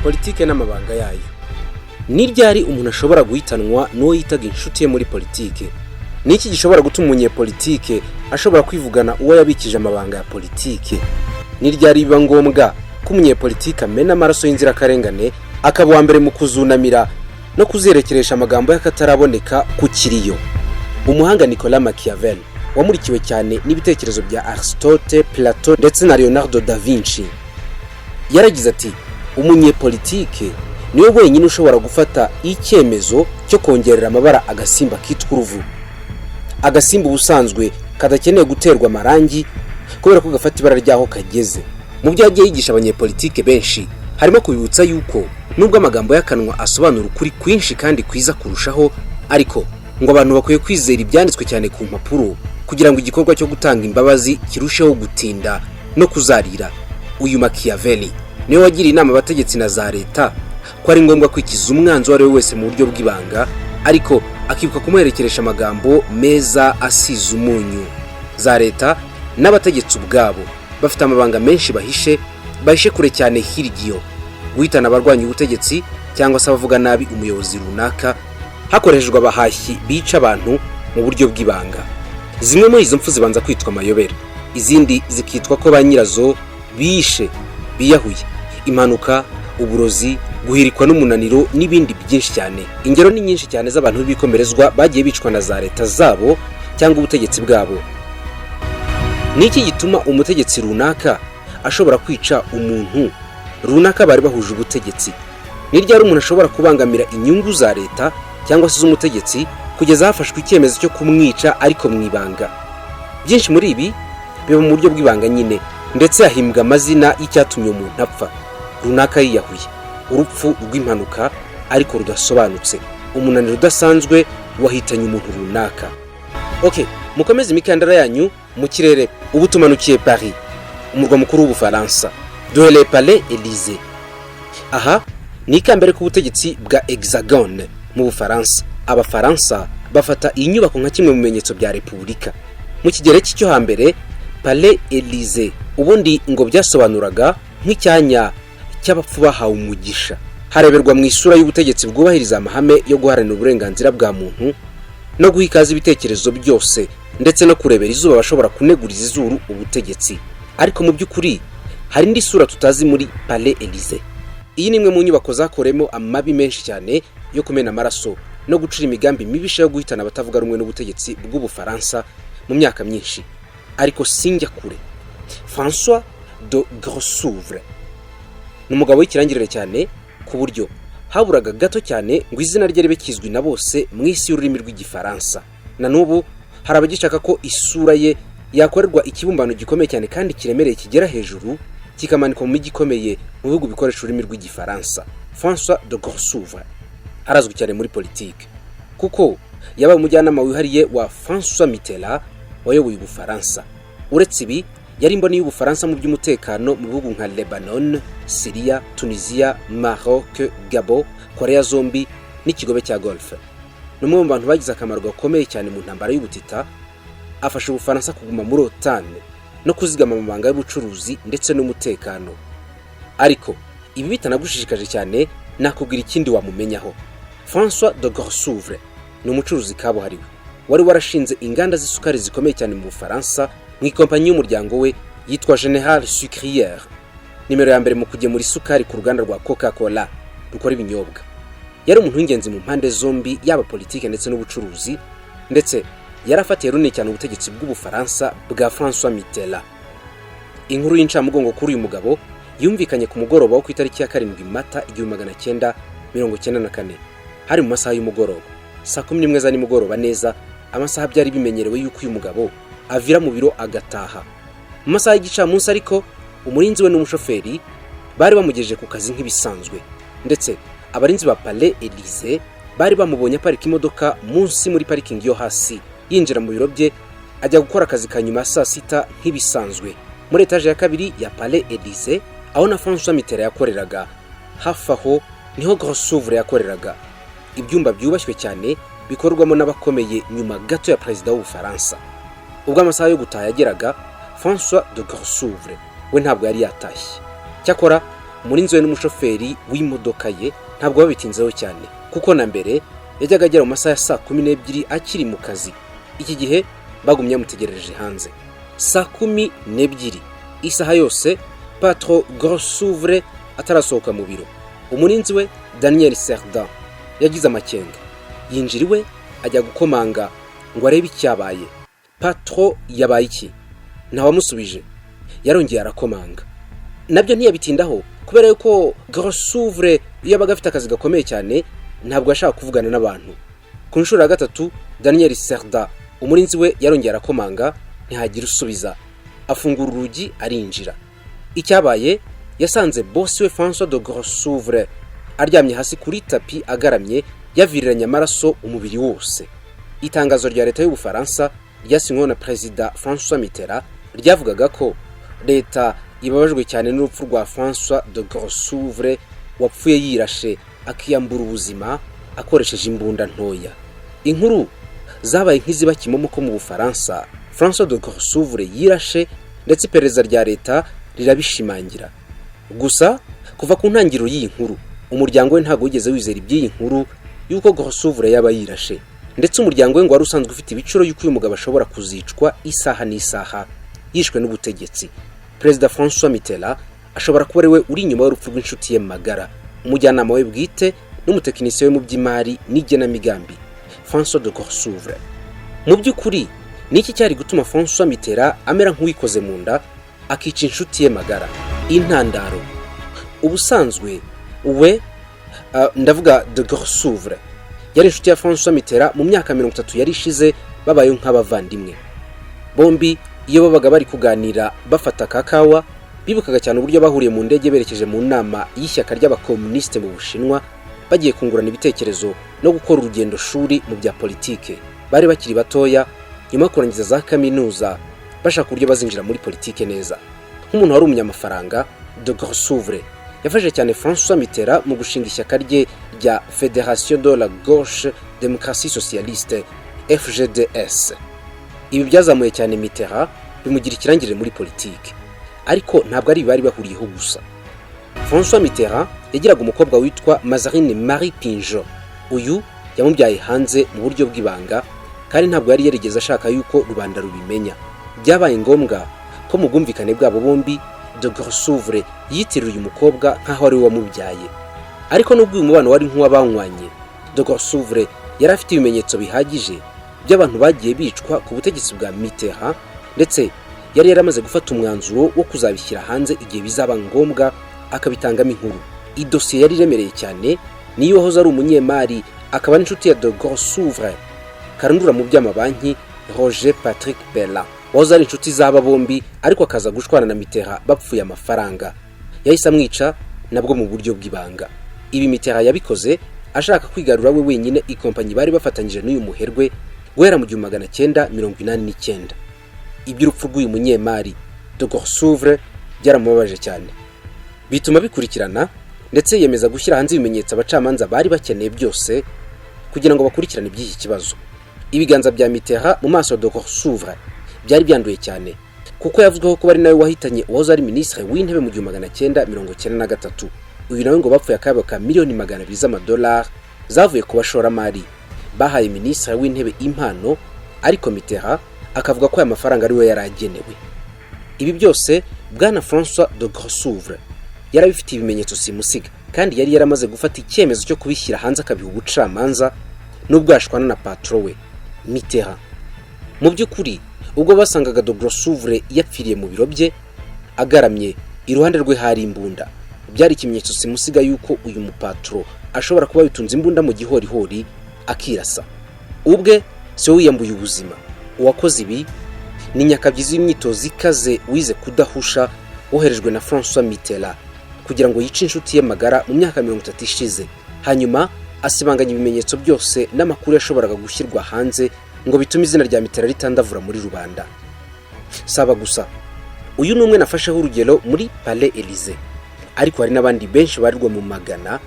politike n'amabanga yayo. Ni ryari umuntu ashobora guhitanwa n'uwo yitaga inshuti ye muri politike? Niki gishobora gutuma umunyepolitike ashobora kwivugana uwo yabikije amabanga ya politike? Ni ryari biba ngombwa ko umunyepolitike amena amaraso y'inzirakarengane akaba wa mbere mu kuzunamira no kuzerekeresha amagambo y'akataraboneka ku kiriyo? Umuhanga Nicolas Machiavel wamurikiwe cyane n'ibitekerezo bya Aristote, Plato ndetse na Leonardo da Vinci yaragize ati, umunyepolitike niwe wenyine ushobora gufata icyemezo cyo kongerera amabara agasimba kitwa uruvu. Agasimba ubusanzwe kadakeneye guterwa amarangi kubera ko gafata ibara ryaho kageze. Mu byo yagiye yigisha abanyepolitike benshi harimo kubibutsa yuko nubwo amagambo y'akanwa asobanura ukuri kwinshi kandi kwiza kurushaho, ariko ngo abantu bakwiye kwizera ibyanditswe cyane ku mpapuro kugira ngo igikorwa cyo gutanga imbabazi kirusheho gutinda no kuzarira. Uyu Machiavelli niwe wagiriye inama abategetsi na za leta ko ari ngombwa kwikiza umwanzi wari wese mu buryo bw'ibanga, ariko akibuka kumuherekeresha amagambo meza asize umunyu. Za leta n'abategetsi ubwabo bafite amabanga menshi bahishe kure cyane hirgiyo, guhitana abarwanya ubutegetsi cyangwa se abavuga nabi umuyobozi runaka hakoreshejwe abahashyi bica abantu mu buryo bw'ibanga. Zimwe muri izo mpfu zibanza kwitwa amayobera, izindi zikitwa ko ba nyirazo bishe, biyahuye, impanuka, uburozi, guhirikwa n'umunaniro n'ibindi byinshi cyane. Ingero ni nyinshi cyane z'abantu b'ibikomerezwa bagiye bicwa na za leta zabo cyangwa ubutegetsi bwabo. Niki gituma umutegetsi runaka ashobora kwica umuntu runaka bari bahuje ubutegetsi? Ni ryari umuntu ashobora kubangamira inyungu za leta cyangwa se z'umutegetsi kugeza hafashwe icyemezo cyo kumwica ariko mwibanga? Byinshi muri ibi biba mu buryo bw'ibanga nyine, ndetse yahimbwa amazina y'icyatumye umuntu apfa. Runaka yiyahuye, urupfu rw'impanuka ariko rudasobanutse, umunaniro udasanzwe wahitanye umuntu runaka. Okay, mukomeze imikandara yanyu mu kirere. Ubu tumanukiye Paris, umurwa mukuru w'Ubufaransa, duhereye Palais Élysée. Aha ni ikambere ku butegetsi bwa Hexagone mu Bufaransa. Abafaransa bafata iyi nyubako nka kimwe mu bimenyetso bya Repubulika. Mu kigereki cyo hambere, Palais Élysée ubundi ngo byasobanuraga nk'icyanya cy'abapfu bahawe umugisha. Hareberwa mu isura y'ubutegetsi bwubahiriza amahame yo guharanira uburenganzira bwa muntu no guhikaza ibitekerezo byose, ndetse no kurebera izuba bashobora kuneguriza izuru ubutegetsi. Ariko mu by'ukuri hari indi sura tutazi muri Palais Élysée. Iyi ni imwe mu nyubako zakoremo amabi menshi cyane yo kumena amaraso no gucira imigambi mibisha yo guhitana abatavuga rumwe n'ubutegetsi bw'Ubufaransa mu myaka myinshi. Ariko sinjya kure, François de Grossouvre ni umugabo w'ikirangirire cyane ku buryo haburaga gato cyane ngo izina rye ribe kizwi na bose mu isi y'ururimi rw'igifaransa. Na n'ubu hari abagishaka ko isura ye yakorerwa ikibumbano gikomeye cyane kandi kiremereye kigera hejuru kikamanikwa mu mijyi ikomeye mu bihugu bikoresha ururimi rw'igifaransa. François de Grossouvre arazwi cyane muri politike kuko yabaye umujyanama wihariye wa François Mitterrand wayoboye Ubufaransa. Uretse ibi, yari imboni y'Ubufaransa mu by'umutekano mu bihugu nka Lebanon, Syria, Tunisia, Maroc, Gabon, Korea zombi n'ikigobe cya Golfe. Numwe mu bantu bagize akamaro gakomeye cyane mu ntambara y'ubutita, afasha Ubufaransa kuguma muri OTAN no kuzigama amabanga y'ubucuruzi ndetse n'umutekano. Ariko ibi bitanagushishikaje cyane, nakubwira ikindi wamumenyaho. François de Grossouvre ni umucuruzi kabuhariwe wari warashinze inganda z'isukari zikomeye cyane mu Bufaransa mu ikompanyi y'umuryango we yitwa General Sucrière, nimero ya mbere mu kugemura isukari ku ruganda rwa Coca-Cola rukora ibinyobwa. Yari umuntu w'ingenzi mu mpande zombi, yaba politike ndetse n'ubucuruzi, ndetse yarafatiye runini cyane ubutegetsi bw'Ubufaransa bwa François Mitterrand. Inkuru y'incamugongo kuri uyu mugabo yumvikanye ku mugoroba wo ku itariki ya 7 Mata 1994. Hari mu masaha y'umugoroba, saa 11 za nimugoroba neza, amasaha byari bimenyerewe yuko uyu mugabo avira mu biro agataha. Mu masaha y'igicamunsi ariko umurinzi we n'umushoferi bari bamugejeje ku kazi nk'ibisanzwe, ndetse abarinzi ba Palais Élysée bari bamubonye aparika imodoka munsi muri parking yo hasi, yinjira mu biro bye ajya gukora akazi ka nyuma saa 6 nk'ibisanzwe muri etage ya 2 ya Palais Élysée, aho na François Mitterrand yakoreraga. Hafi aho niho Grossouvre yakoreraga. Ibyumba byubashywe cyane bikorwamo n'abakomeye nyuma gato ya perezida w'Ubufaransa. Ubwo amasaha yo gutaha yageraga, François de Grossouvre we ntabwo yari yatashye. Cyakora umurinzi we n'umushoferi w'imodoka ye ntabwo babitinzeho cyane, kuko na mbere yajyaga agera mu masaha ya saa 12 akiri mu kazi. Iki gihe bagumye bamutegereje hanze. Saa 12 isaha yose patron Grossouvre atarasohoka mu biro. Umurinzi we Daniel Cerdan yagize amakenga, yinjiriwe ajya gukomanga ngo arebe icyabaye. Patron yabaye iki? Ntawamusubije. Yarongeye arakomanga. Nabyo ntiyabitindaho kubera yuko Grossouvre yabaga afite akazi gakomeye cyane, ntabwo ashaka kuvugana n'abantu. Ku nshuro ya gatatu Daniel Cerdan umurinzi we yarongeye arakomanga, ntihagira usubiza. Afungura urugi arinjira. Icyabaye yasanze boss we François de Grossouvre aryamye hasi kuri tapi agaramye, yaviriranye amaraso umubiri wose. Itangazo rya leta y'Ubufaransa ryasinywe na Perezida François Mitterrand ryavugaga ko leta ibabajwe cyane n'urupfu rwa François de Grossouvre wapfuye yirashe akiyambura ubuzima akoresheje imbunda ntoya. Inkuru zabaye nk'iziba kimomo ko mu Bufaransa François de Grossouvre yirashe, ndetse iperereza rya leta rirabishimangira. Gusa kuva ku ntangiriro y'iyi nkuru umuryango we ntabwo wigeze wizera iby'iyi nkuru yuko Grossouvre yaba yirashe, ndetse umuryango we ngo wari usanzwe ufite ibiciro yuko uyu mugabo ashobora kuzicwa isaha n'isaha yishwe n'ubutegetsi. Perezida François Mitterrand ashobora kuba ari we uri inyuma y'urupfu rw'inshuti ye magara, umujyanama we bwite n'umutekinisiye we mu by'imari n'igenamigambi François de Grossouvre. Mu by'ukuri niki cyari gutuma François Mitterrand amera nk'uwikoze mu nda akica inshuti ye magara? Intandaro ubusanzwe we ndavuga de Grossouvre yari inshuti ya François Mitterrand mu myaka 30 yari ishize, babaye nk'abavandimwe. Bombi iyo babaga bari kuganira bafata kakawa, bibukaga cyane uburyo bahuriye mu ndege berekeje mu nama y'ishyaka ry'abakomuniste mu Bushinwa, bagiye kungurana ibitekerezo no gukora urugendo shuri mu bya politike. Bari bakiri batoya, nyuma yo kurangiza za kaminuza bashaka uburyo bazinjira muri politike neza. Nk'umuntu wari umunyamafaranga, de Grossouvre yafashe cyane François Mitterrand mu gushinga ishyaka rye rya Fédération de la Gauche Démocratie Socialiste FGDS. Ibi byazamuye cyane Mitterrand bimugira ikirangirire muri politike, ariko ntabwo ari bari bahuriyeho gusa. François Mitterrand yagiraga umukobwa witwa Mazarine Marie Pinjot. Uyu yamubyaye hanze mu buryo bw'ibanga, kandi ntabwo yari yarigeze ashaka yuko rubanda rubimenya. Byabaye ngombwa ko mu bwumvikane bwabo bombi de Grossouvre yitiriye uyu mukobwa nkaho ari we wamubyaye. Ariko nubwo uyu mubano wari nk'uwabanywanye, de Grossouvre yari afite ibimenyetso bihagije by'abantu bagiye bicwa ku butegetsi bwa Mitterrand, ndetse yari yaramaze gufata umwanzuro wo kuzabishyira hanze igihe bizaba ngombwa akabitangamo inkuru. Idosiye yari iremereye cyane, niyo wahoze ari umunyemari akaba n'inshuti ya de Grossouvre karundura mu by'amabanki Roger Patrick Bella, wahoze ari inshuti z'aba bombi, ariko akaza gushwana na Mitterrand bapfuye amafaranga. Yahise amwica nabwo mu buryo bw'ibanga. Ibi Mitterrand yabikoze ashaka kwigarura we wenyine ikompanyi bari bafatanyije n'uyu muherwe guhera mu 1989. Iby'urupfu rw'uyu munyemari de Grossouvre byaramubabaje cyane, bituma bikurikirana, ndetse yemeza gushyira hanze ibimenyetso abacamanza bari bakeneye byose kugira ngo bakurikirane iby'iki kibazo. Ibiganza bya Mitterrand mu maso de Grossouvre byari byanduye cyane, kuko yavuzweho ko bari nawe wahitanye uwahoze ari ministre w'intebe mu 1993. Uyu nawe ngo bapfuye akayabo ka miliyoni 200 z'amadolari zavuye ku bashoramari bahaye ministre w'intebe impano, ariko Mitterrand akavuga ko aya mafaranga ari we yaragenewe. Ibi byose bwana François de Grossouvre yarabifite ibimenyetso simusiga, kandi yari yaramaze gufata icyemezo cyo kubishyira hanze akabiha ubucamanza nubwo yashwana na patron we Mitterrand. Mu by'ukuri ubwo basangaga de Grossouvre yapfiriye mu biro bye agaramye, iruhande rwe hari imbunda, byari ikimenyetso simusiga yuko uyu mupatro ashobora kuba yitunze imbunda mu gihorihori akirasa. Ubwe se wiyambuye ubuzima. Uwakoze ibi ni nyakabyizi y'imyitozo ikaze wize kudahusha woherejwe na François Mitterrand kugira ngo yice inshuti ye magara mu myaka 30 ishize, hanyuma asibanganya ibimenyetso byose n'amakuru yashoboraga gushyirwa hanze ngo bitume izina rya Mitterrand ritandavura muri rubanda. Saba gusa uyu numwe nafasheho urugero muri Palais Élysée, ariko hari n'abandi benshi barirwa mu magana,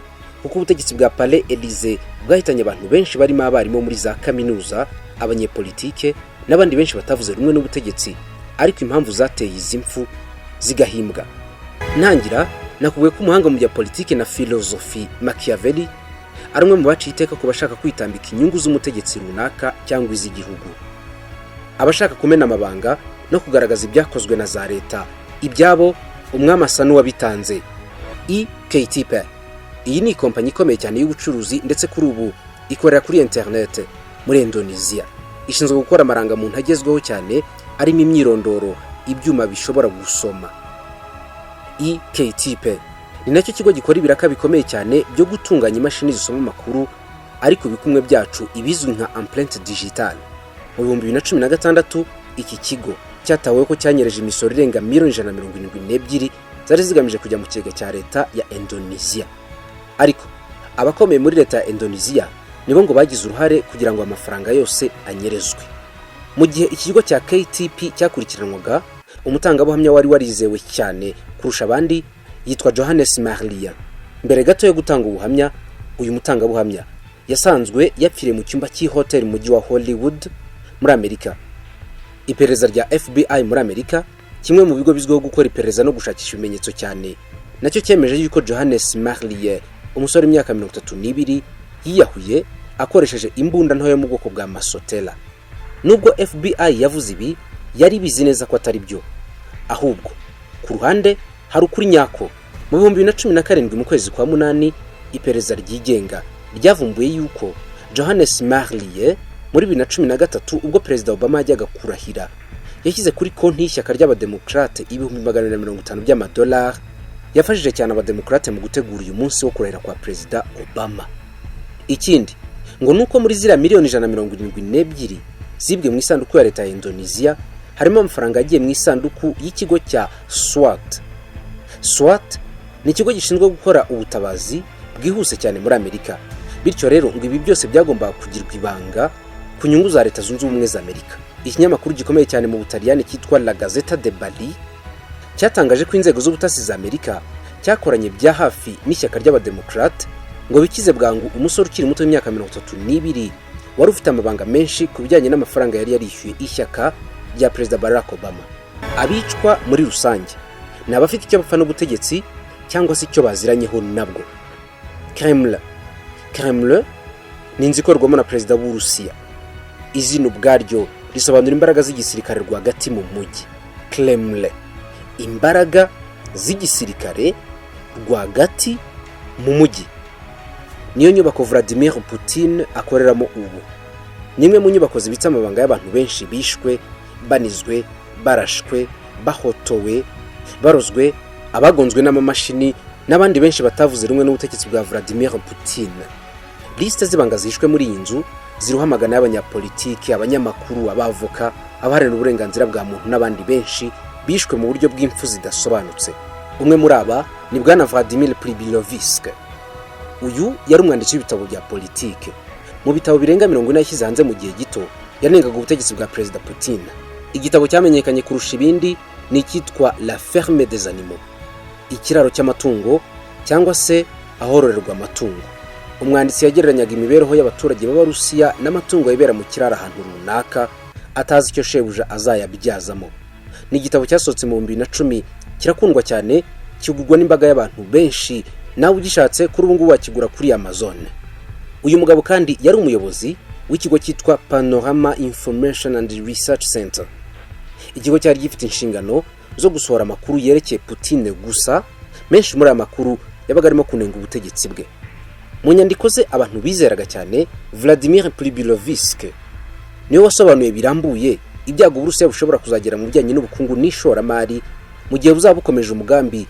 kuko ubutegetsi bwa Palais Élysée bwahitanye abantu benshi barimo abarimu muri za kaminuza, abanyepolitike n'abandi benshi batavuze rumwe n'ubutegetsi, ariko impamvu zateye izi mpfu zigahimbwa. Ntangira nakubwiye ko umuhanga mu bya politiki na filozofi Machiavelli ari umwe mu baciye iteka ku bashaka kwitambika inyungu z'umutegetsi runaka cyangwa iz'igihugu, abashaka kumena amabanga no kugaragaza ibyakozwe na za leta ibyabo umwami asa n'uwabitanze. EKTP iyi ni ikompanyi ikomeye cyane y'ubucuruzi ndetse kuri ubu ikorera kuri internet muri Indonesia, ishinzwe gukora amarangamuntu agezweho cyane arimo imyirondoro ibyuma bishobora gusoma. EKTP ni nacyo kigo gikora ibiraka bikomeye cyane byo gutunganya imashini zisoma amakuru ariko bikumwe byacu ibizwi nka empreinte digitale. Mu 2016 iki kigo cyataweho ko cyanyereje imisoro irenga miliyoni 172 zari zigamije kujya mu kigega cya leta ya Indonesia. Ariko abakomeye muri leta ya Indonesia nibo ngo bagize uruhare kugira ngo amafaranga yose anyerezwe. Mu gihe iki kigo cya KTP cyakurikiranwaga, umutangabuhamya wari warizewe cyane kurusha abandi yitwa Johannes Marlia. Mbere gato yo gutanga ubuhamya, uyu mutangabuhamya yasanzwe yapfiriye mu cyumba cy'ihotel mu mujyi wa Hollywood muri Amerika. Iperereza rya FBI muri Amerika, kimwe mu bigo bizwiho gukora iperereza no gushakisha ibimenyetso cyane, nacyo cyemeje yuko Johannes Marlia, umusore w'imyaka 32, yiyahuye akoresheje imbunda ntoya mu bwoko bwa masotela. Nubwo FBI yavuze ibi, yari bizi neza ko atari byo, ahubwo ku ruhande hari ukuri nyako. Mu 2017 mu kwezi kwa munani, iperereza ryigenga ryavumbuye yuko Johannes Marlia muri 2013 ubwo Perezida Obama yajyaga kurahira, yashyize kuri konti y'ishyaka ry'abademokrate $150 by'amadolari yafashije cyane abademokrate mu gutegura uyu munsi wo kurahira kwa Perezida Obama. Ikindi ngo nuko muri zira miliyoni 172 zibwe mu isanduku ya leta ya Indonesia harimo amafaranga agiye mu isanduku y'ikigo cya SWAT. SWAT ni ikigo gishinzwe gukora ubutabazi bwihuse cyane muri Amerika. Bityo rero ngo ibi byose byagombaga kugirwa ibanga ku nyungu za Leta Zunze Ubumwe za Amerika. Ikinyamakuru gikomeye cyane mu Butaliyani cyitwa La Gazzetta de Bali cyatangaje ko inzego z'ubutasi za Amerika cyakoranye bya hafi n'ishyaka ry'abademokrate ngo bikize bwangu umusore ukiri muto w'imyaka 32 wari ufite amabanga menshi ku bijyanye n'amafaranga yari yarishyuye ishyaka rya Perezida Barack Obama. Abicwa muri rusange ni abafite icyo bapfa n'ubutegetsi cyangwa se icyo baziranyeho nabwo. Kremlin ni inzu ikorwamo na Perezida w'Uburusiya. Izina ubwaryo risobanura imbaraga z'igisirikare rwagati mu mujyi. Kremlin, imbaraga z'igisirikare rwagati mu mujyi. Niyo nyubako Vladimir Putin akoreramo ubu. Nimwe mu nyubako zibitse amabanga y'abantu benshi bishwe, banizwe, barashwe, bahotowe, barozwe, abagonzwe n'amamashini n'abandi benshi batavuze rumwe n'ubutegetsi bwa Vladimir Putin. Liste zibanga zishwe muri iyi nzu ziruha amagana y'abanyapolitiki, abanyamakuru, abavoka, abaharanira uburenganzira bwa muntu n'abandi benshi bishwe mu buryo bw'imfu zidasobanutse. Umwe muri aba ni bwana Vladimir Pribilovsk. Uyu yari umwanditsi w'ibitabo bya politike. Mu bitabo birenga 40 yashyize hanze mu gihe gito, yanengaga ubutegetsi bwa Perezida Putin. Igitabo cyamenyekanye kurusha ibindi ni icyitwa La Ferme des Animaux, ikiraro cy'amatungo cyangwa se ahororerwa amatungo. Umwanditsi yagereranyaga imibereho y'abaturage b'Abarusiya n'amatungo yibera mu kiraro ahantu runaka atazi icyo shebuja azayabyazamo. Ni igitabo cyasohotse mu 2010, kirakundwa cyane, kigurwa n'imbaga y'abantu benshi, nawe ugishatse kuri ubu ngubu wakigura kuri Amazon. Uyu mugabo kandi yari umuyobozi w'ikigo cyitwa Panorama Information and Research Center. Ikigo cyari gifite inshingano zo gusohora amakuru yerekeye Putin gusa, menshi muri amakuru yabaga arimo kunenga ubutegetsi bwe. Mu nyandiko ze abantu bizeraga cyane, Vladimir Pribilovsk niwe wasobanuye birambuye ibyago Uburusiya bushobora kuzagera mu bijyanye n'ubukungu n'ishoramari mu gihe buzaba bukomeje umugambi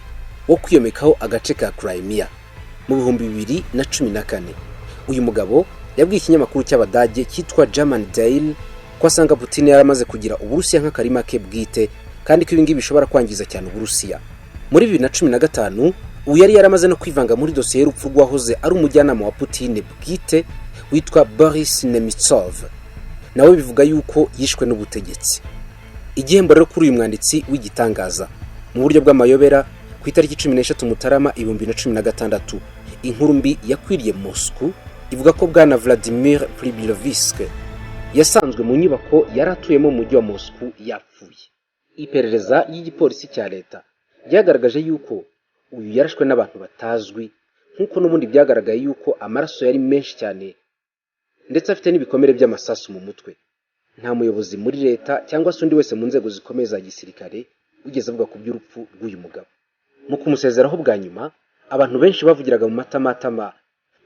wo kwiyomekaho agace ka Crimea mu 2014. Uyu mugabo yabwiye ikinyamakuru cy'Abadage cyitwa German Daily ko asanga Putin yaramaze kugira Uburusiya nk'akarima ke bwite kandi ko ibingibi bishobora kwangiza cyane Uburusiya. Muri 2015 uyu yari yaramaze no kwivanga muri dosiye y'urupfu rwahoze ari umujyanama wa Putin bwite witwa Boris Nemtsov. Nawe bivuga yuko yishwe n'ubutegetsi. Igihembo rero kuri uyu mwanditsi w'igitangaza mu buryo bw'amayobera ku itariki 16 Mutarama 2016, inkuru mbi yakwiriye Moscow ivuga ko bwana Vladimir Pribilovsk yasanzwe mu nyubako yaratuyemo mu mujyi wa Moscow yapfuye. Iperereza y'igipolisi cya leta ryagaragaje yuko uyu yarashwe n'abantu batazwi nk'uko n'ubundi byagaragaye yuko amaraso yari menshi cyane ndetse afite n'ibikomere by'amasasu mu mutwe. Nta muyobozi muri leta cyangwa se undi wese mu nzego zikomeye za gisirikare wigeze avuga ku by'urupfu rw'uyu mugabo. Mu kumusezeraho bwa nyuma, abantu benshi bavugiraga mu matamatama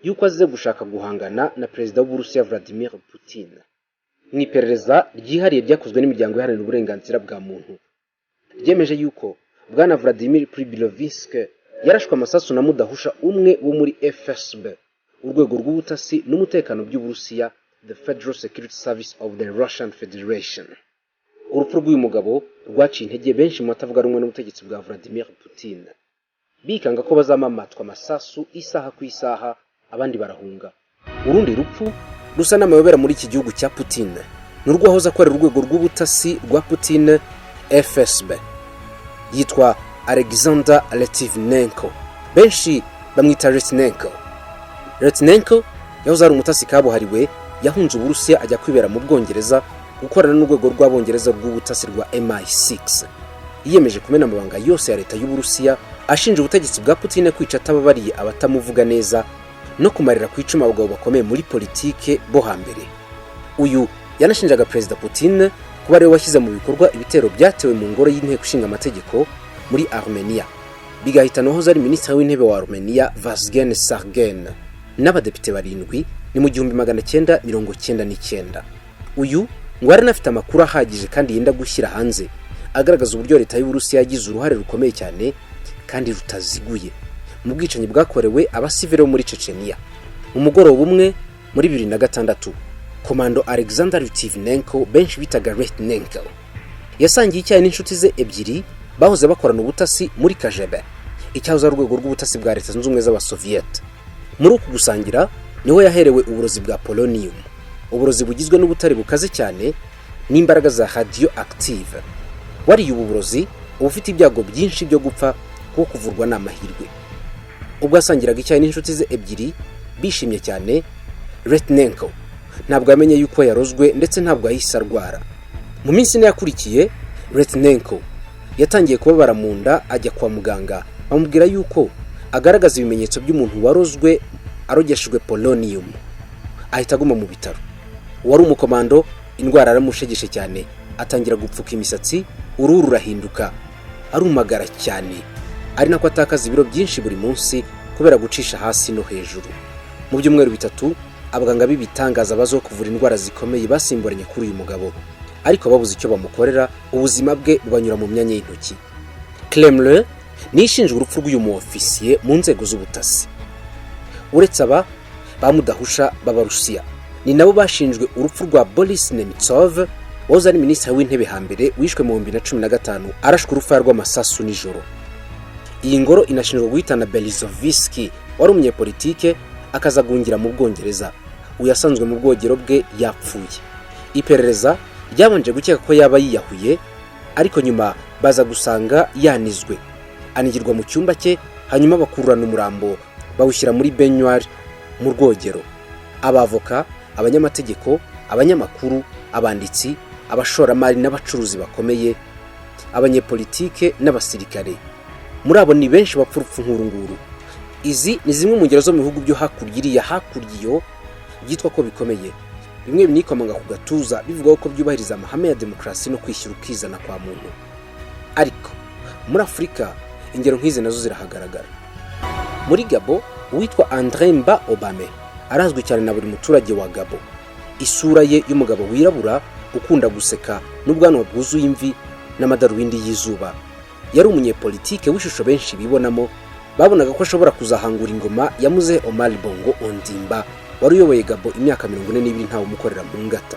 yuko azize gushaka guhangana na perezida w'Uburusiya Vladimir Putin. Mu iperereza ryihariye ryakozwe n'imiryango iharanira uburenganzira bwa muntu ryemeje yuko bwana Vladimir Pribilovsk yarashwe amasasu na mudahusha umwe wo muri FSB, urwego rw'ubutasi n'umutekano by'Uburusiya, the Federal Security Service of the Russian Federation. Urupfu rw'uyu mugabo rwaciye intege benshi mu batavuga rumwe n'ubutegetsi bwa Vladimir Putin, bikanga ko bazamamatwa amasasu isaha ku isaha, abandi barahunga. Urundi rupfu rusa n'amayobera muri iki gihugu cya Putin n'urwahoze akorera urwego rw'ubutasi rwa Putin, FSB, yitwa Alexander Litvinenko, benshi bamwita Litvinenko. Litvinenko yahoze ari umutasi kabuhariwe, yahunze Uburusiya ajya kwibera mu Bwongereza gukorana n'urwego rw'abongereza rw'ubutasi rwa MI6. Yiyemeje kumena amabanga yose ya leta y'Uburusiya, ashinja ubutegetsi bwa Putin kwica atababariye abatamuvuga neza no kumarira ku icuma abagabo bakomeye muri politike bo hambere. Uyu yanashinjaga perezida Putin kuba ariwe washyize mu bikorwa ibitero byatewe mu ngoro y'inteko ishinga amategeko muri Armenia, bigahitana uwahoze ari minisitiri w'intebe wa Armenia Vasgen Sargen n'abadepite 7 ni mu 1999. Uyu ngo aranafite amakuru ahagije kandi yenda gushyira hanze agaragaza uburyo leta y'Uburusiya yagize uruhare rukomeye cyane kandi rutaziguye mu bwicanyi bwakorewe abasivile bo muri Chechnya. Mu mugoroba umwe muri 2006, komando Alexander Litvinenko benshi bitaga Litvinenko yasangiye icyayi n'inshuti ze ebyiri bahoze bakorana ubutasi muri KGB, icyahoze ari urwego rw'ubutasi bwa Leta Zunze Ubumwe z'Abasoviet. Muri uku gusangira niho yaherewe uburozi bwa polonium, uburozi bugizwe n'ubutare bukaze cyane n'imbaraga za radioactive. Wariye ubu burozi ubufite ibyago byinshi byo gupfa kuko kuvurwa n'amahirwe. Ubwo asangiraga icyayi n'inshuti ze ebyiri bishimye cyane, Litvinenko ntabwo yamenye yuko yarozwe ndetse ntabwo yahise arwara. Mu minsi ine yakurikiye, Litvinenko yatangiye kubabara mu nda, ajya kwa muganga bamubwira yuko agaragaza ibimenyetso by'umuntu warozwe arogeshejwe polonium. Ahita aguma mu bitaro. Wari umukomando, indwara aramushegeshe cyane, atangira gupfuka imisatsi, uruhu rurahinduka, arumagara cyane, ari nako atakaza ibiro byinshi buri munsi kubera gucisha hasi no hejuru. Mu byumweru 3 abaganga b'ibitangaza bazo kuvura indwara zikomeye basimburanye kuri uyu mugabo, ariko babuze icyo bamukorera, ubuzima bwe bubanyura mu myanya y'intoki. Kremlin nishinje urupfu rw'uyu mu ofisiye mu nzego z'ubutasi. Uretse aba bamudahusha b'Abarusiya, ni nabo bashinjwe urupfu rwa Boris Nemtsov, wahoze ari minisitiri w'intebe hambere, wishwe mu 2015 arashwe urufaya rw'amasasu nijoro. Iyi ngoro inashinjwa guhitana Belizoviski, wari umunyepolitike akazagungira mu Bwongereza. Uyasanzwe mu bwogero bwe yapfuye. Iperereza ryabanje gukeka ko yaba yiyahuye, ariko nyuma baza gusanga yanizwe, anigirwa mu cyumba cye, hanyuma bakururana umurambo bawushyira muri baignoire mu rwogero. Abavoka, abanyamategeko, abanyamakuru, abanditsi, abashoramari n'abacuruzi bakomeye, abanyepolitike n'abasirikare, muri abo ni benshi bapfa urupfu nk'urunguru. Izi ni zimwe mu ngero zo mu bihugu byo hakurya hakuryiyo byitwa ko bikomeye, bimwe binikomanga ku gatuza bivuga ko byubahiriza amahame ya demokarasi no kwishyira ukizana kwa muntu. Ariko muri Afurika ingero nk'izi nazo zirahagaragara. Muri Gabo, uwitwa Andre Mba Obame arazwi cyane na buri muturage wa Gabo. Isura ye y'umugabo wirabura ukunda guseka n'ubwanwa bwuzuye imvi n'amadarubindi y'izuba, yari umunyepolitike w'ishusho benshi bibonamo, babonaga ko ashobora kuzahangura ingoma ya Muzehe Omar Bongo Ondimba wari uyoboye Gabo imyaka 42 ntawe umukorera mu ngata.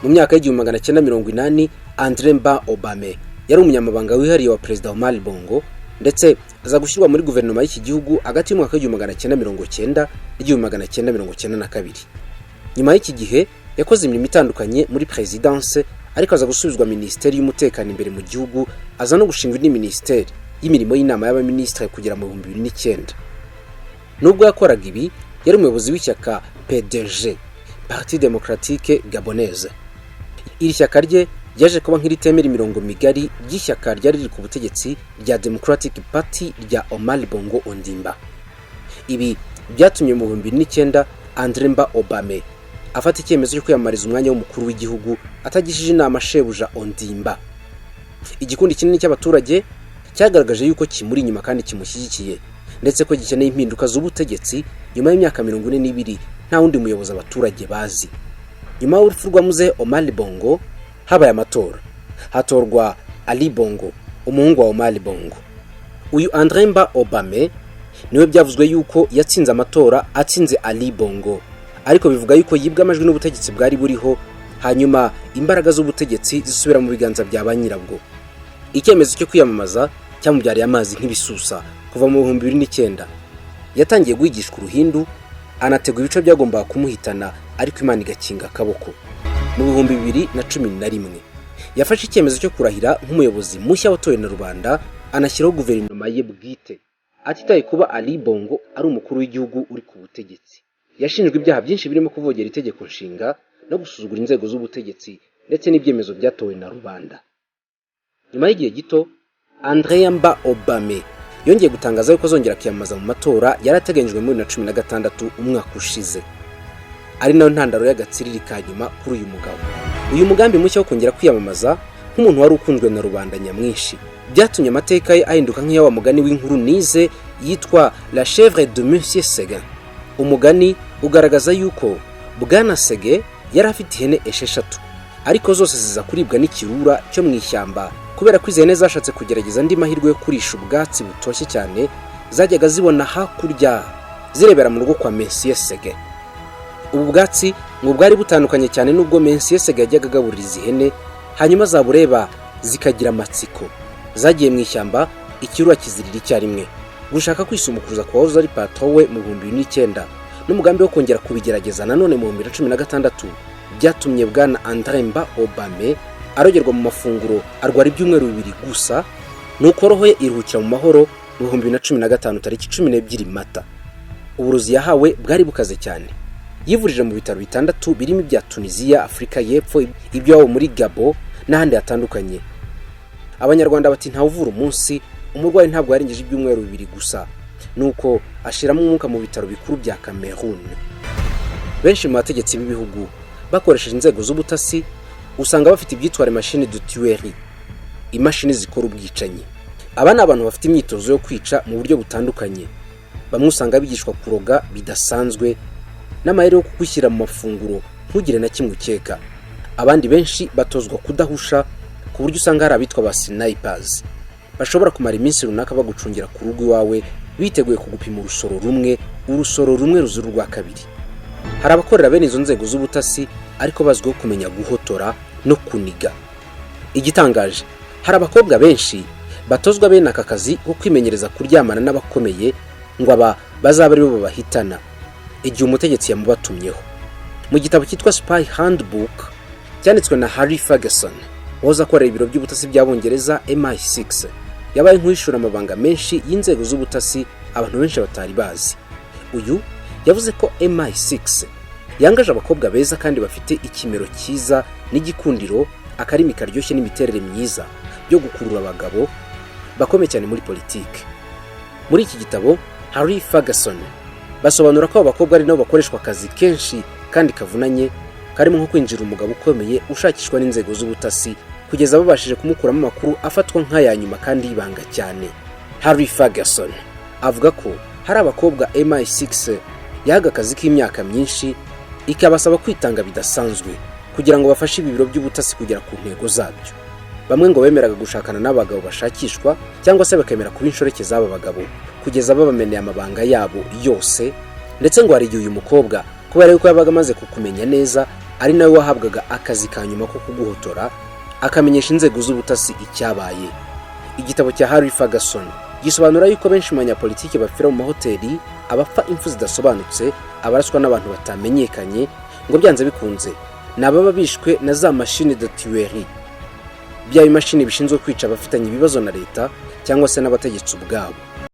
Mu myaka y'1980, Andre Mba Obame yari umunyamabanga wihariye wa Perezida Omar Bongo, ndetse aza gushyirwa muri guverinoma y'iki gihugu hagati y'umwaka w'1990 n'1992. Nyuma y'iki gihe yakoze imirimo itandukanye muri presidence, ariko aza gusubizwa ministeri y'umutekano imbere mu gihugu, aza no gushinga indi ministeri y'imirimo y'inama y'abaminisitiri kugera mu 2009. Nubwo yakoraga ibi, yari umuyobozi w'ishyaka PDG, Parti Démocratique Gabonaise. Iri shyaka rye ryaje kuba nk'iritemera imirongo migari ry'ishyaka ryari riri ku butegetsi rya Democratic Party rya Omar Bongo Ondimba. Ibi byatumye mu 2009 Andremba Obame afata icyemezo cyo kwiyamamariza umwanya w'umukuru w'igihugu atagishije inama shebuja Ondimba. Igikundi kinini cy'abaturage cyagaragaje yuko kimuri inyuma kandi kimushyigikiye, ndetse ko gikeneye impinduka z'ubutegetsi nyuma y'imyaka 42 nta wundi muyobozi abaturage bazi. Nyuma y'urupfu rwa muzehe Omar Bongo habaye amatora, hatorwa Ali Bongo, umuhungu wa Omar Bongo. Uyu Andremba Obame niwe byavuzwe yuko yatsinze amatora atsinze Ali Bongo, ariko bivuga yuko yibwa amajwi n'ubutegetsi bwari buriho, hanyuma imbaraga z'ubutegetsi zisubira mu biganza bya banyirabwo. Icyemezo cyo kwiyamamaza cyamubyariye amazi nk'ibisusa. Kuva mu 2009 yatangiye guhigishwa uruhindu, anategura ibice byagombaga kumuhitana, ariko Imana igakinga akaboko. Mu 2011 yafashe icyemezo cyo kurahira nk'umuyobozi mushya watowe na rubanda, anashyiraho guverinoma ye bwite, atitaye kuba Ali Bongo ari umukuru w'igihugu uri ku butegetsi. Yashinjwe ibyaha byinshi birimo kuvogera itegeko nshinga no gusuzugura inzego z'ubutegetsi ndetse n'ibyemezo byatowe na rubanda. Nyuma y'igihe gito, Andremba Obame yongeye gutangaza yuko azongera kwiyamamaza mu matora yarateganyijwe muri 2016 umwaka ushize. Ari nayo ntandaro y'agatsiriri ka nyuma kuri uyu mugabo. Uyu mugambi mushya wo kongera kwiyamamaza nk'umuntu wari ukunzwe na rubanda nyamwinshi byatumye amateka ye ahinduka nk'iya wa mugani w'inkuru nize yitwa La chèvre de Monsieur Seguin. Umugani ugaragaza yuko Bwana Seguin yari afite ihene esheshatu, ariko zose ziza kuribwa n'ikirura cyo mu ishyamba kubera ko izo hene zashatse kugerageza andi mahirwe yo kurisha ubwatsi butoshye cyane zajyaga zibona hakurya zirebera mu rugo kwa Monsieur Seguin. Ubu bwatsi ngo bwari butandukanye cyane n'ubwo Monsieur Seguin yajyaga agaburira izi hene, hanyuma zabureba zikagira amatsiko. Zagiye mu ishyamba, ikirura kizirira icyarimwe gushaka kwisumukuruza kwa wahoze ari patron we mu 2009, n'umugambi wo kongera kubigerageza nanone mu 2016 byatumye Bwana Andremba Obame arogerwa mu mafunguro, arwara ibyumweru 2 gusa, nuko roho ye iruhukira mu mahoro mu 2015 tariki 12 Mata. Uburusiya yahawe bwari bukaze cyane. Yivurije mu bitaro bitandatu birimo ibya Tunisia, Afrika y'Epfo, ibyo muri Gabo n'ahandi hatandukanye. Abanyarwanda bati nta uvura umunsi, umurwayi ntabwo yarengeje ibyumweru 2 gusa, nuko ashiramo umwuka mu bitaro bikuru bya Cameroon. Benshi mu bategetsi b'ibihugu bakoresheje inzego z'ubutasi usanga bafite ibyitware machine de tuerie, imashini zikora ubwicanyi. Aba ni abantu bafite imyitozo yo kwica mu buryo butandukanye. Bamwe usanga bigishwa kuroga bidasanzwe n'amayeri yo kugushyira mu mafunguro ntugire na kimwe ukeka. Abandi benshi batozwa kudahusha ku buryo usanga hari abitwa ba snipers bashobora kumara iminsi runaka bagucungira ku rugo iwawe biteguye kugupima urusoro rumwe ruzira urwa kabiri. Hari abakorera bene izo nzego z'ubutasi ariko bazwiho kumenya guhotora no kuniga. Igitangaje, hari abakobwa benshi batozwa bene aka kazi ko kwimenyereza kuryamana n'abakomeye ngo aba bazaba ari bo babahitana igihe umutegetsi yamubatumyeho. Mu gitabo cyitwa Spy Handbook cyanditswe na Harry Ferguson wahoze akorera ibiro by'ubutasi by'Abongereza MI6, yabaye nk'uwishura amabanga menshi y'inzego z'ubutasi abantu benshi batari bazi. Uyu yavuze ko MI6 yangaje abakobwa beza kandi bafite ikimero cyiza n'igikundiro, akarimi karyoshye n'imiterere myiza byo gukurura abagabo bakomeye cyane muri politiki. Muri iki gitabo Harry Ferguson basobanura ko abakobwa ari nabo bakoreshwa akazi kenshi kandi kavunanye, karimo nko kwinjira umugabo ukomeye ushakishwa n'inzego z'ubutasi kugeza babashije kumukuramo amakuru afatwa nk'aya nyuma kandi ibanga cyane. Harry Ferguson avuga ko hari abakobwa MI6 yahaga akazi k'imyaka myinshi ikabasaba kwitanga bidasanzwe kugira ngo bafashe ibiro by'ubutasi kugera ku ntego zabyo. Bamwe ngo bemeraga gushakana n'abagabo bashakishwa cyangwa se bakemera kuba inshoreke z'aba bagabo kugeza babameneye amabanga yabo yose, ndetse ngo hari igihe uyu mukobwa kubera yuko yabaga amaze kukumenya neza ari nawe wahabwaga akazi ka nyuma ko kuguhotora akamenyesha inzego z'ubutasi icyabaye. Igitabo cya Harry Ferguson gisobanura yuko benshi mu banyapolitiki bapfira mu mahoteli, abapfa impfu zidasobanutse, abaraswa n'abantu batamenyekanye, ngo byanze bikunze nababa bishwe na za machine de tuerie, bya imashini bishinzwe kwica abafitanye ibibazo na leta cyangwa se n'abategetsi ubwabo.